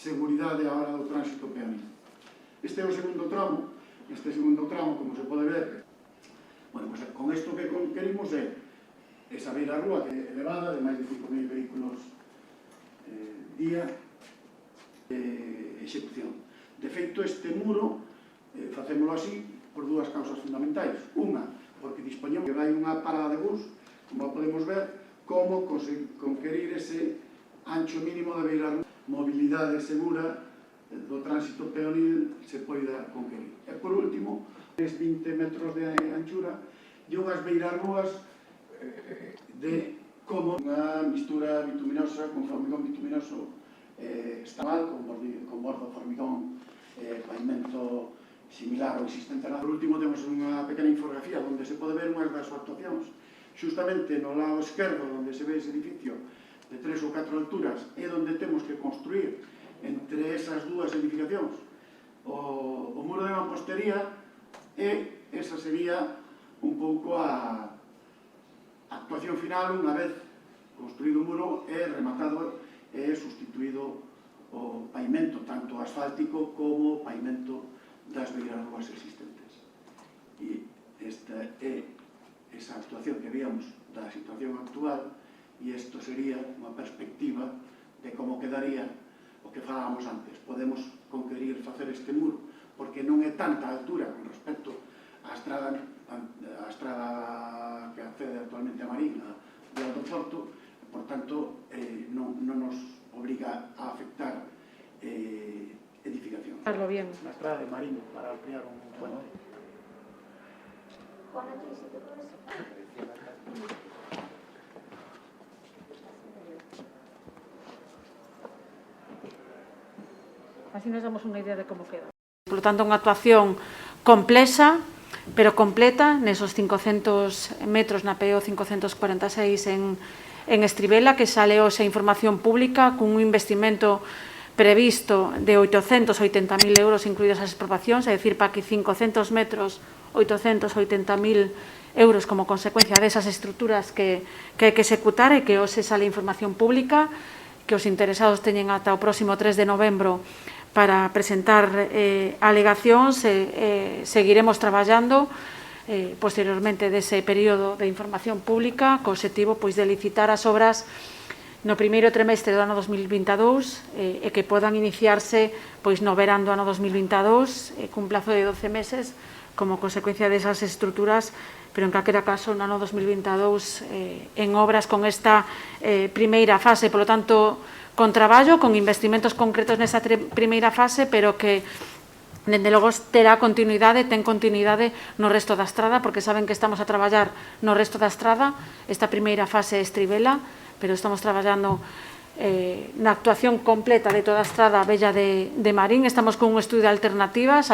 seguridade á hora do tránsito peonil. Este é o segundo tramo. Este segundo tramo, como se pode ver, bueno, pues, con isto que querimos é esa beira-rúa que é elevada, de máis de 5.000 vehículos día, execución. De feito, este muro facémolo así por dúas causas fundamentais. Unha, porque dispoñemos que vai unha parada de bus, como podemos ver, como conquerir ese ancho mínimo de beira-rúa, mobilidade segura do tránsito peonil se poida conquerir. E por último, 20 metros de anchura e unhas beirarrúas de como unha mistura bituminosa con formigón bituminoso estamal, con bordo formigón, pavimento similar ao existente. Por último, temos unha pequena infografía onde se pode ver unhas das actuacións. Xustamente no lado esquerdo, onde se ve ese edificio de 3 ou 4 alturas, é onde temos que construir entre esas dúas edificacións o muro de mampostería, e esa sería un pouco a actuación final unha vez construído o muro e rematado e sustituído o pavimento, tanto asfáltico como o pavimento das beirarrúas existentes. E esta é esa actuación que víamos da situación actual, e isto sería unha perspectiva de como quedaría o que falábamos antes. Podemos conquerir facer este muro, porque non é tanta altura con respecto á estrada que accede actualmente a Marín, do aeroporto, por tanto, non nos obriga a afectar edificacións. Hazlo bien. Na estrada de Marín, para ampliar un puente. Juan, aquí si te puedes... Así nos damos unha idea de como queda. Por lo tanto, unha actuación complexa, pero completa, nesos 500 metros na PO 546 en Estribela, que sale hoxe a información pública cun investimento previsto de 880.000 euros incluídas as expropiacións, é dicir, para que 500 metros, 880.000 euros como consecuencia desas estruturas que hai que executar, e que hoxe sale a información pública, que os interesados teñen ata o próximo 3 de novembro para presentar alegacións. Seguiremos traballando posteriormente dese período de información pública co obxectivo de licitar as obras no primeiro trimestre do ano 2022 e que podan iniciarse no verán do ano 2022 cun plazo de 12 meses como consecuencia desas estruturas, pero en calquera caso no ano 2022 en obras con esta primeira fase. Por lo tanto, con traballo, con investimentos concretos nesa primeira fase, pero que dende logo terá continuidade, ten continuidade no resto da estrada, porque saben que estamos a traballar no resto da estrada. Esta primeira fase é Estribela, pero estamos traballando na actuación completa de toda a estrada Bella de Marín. Estamos con un estudio de alternativas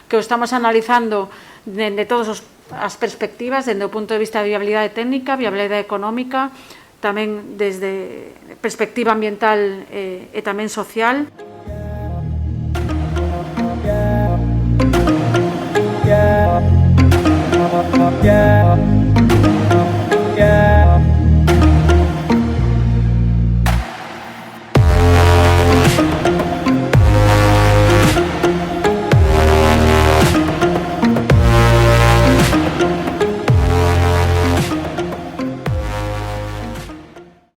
que o estamos analizando dende todas as perspectivas, dende o punto de vista de viabilidade técnica, viabilidade económica, tamén desde perspectiva ambiental e tamén social. Yeah.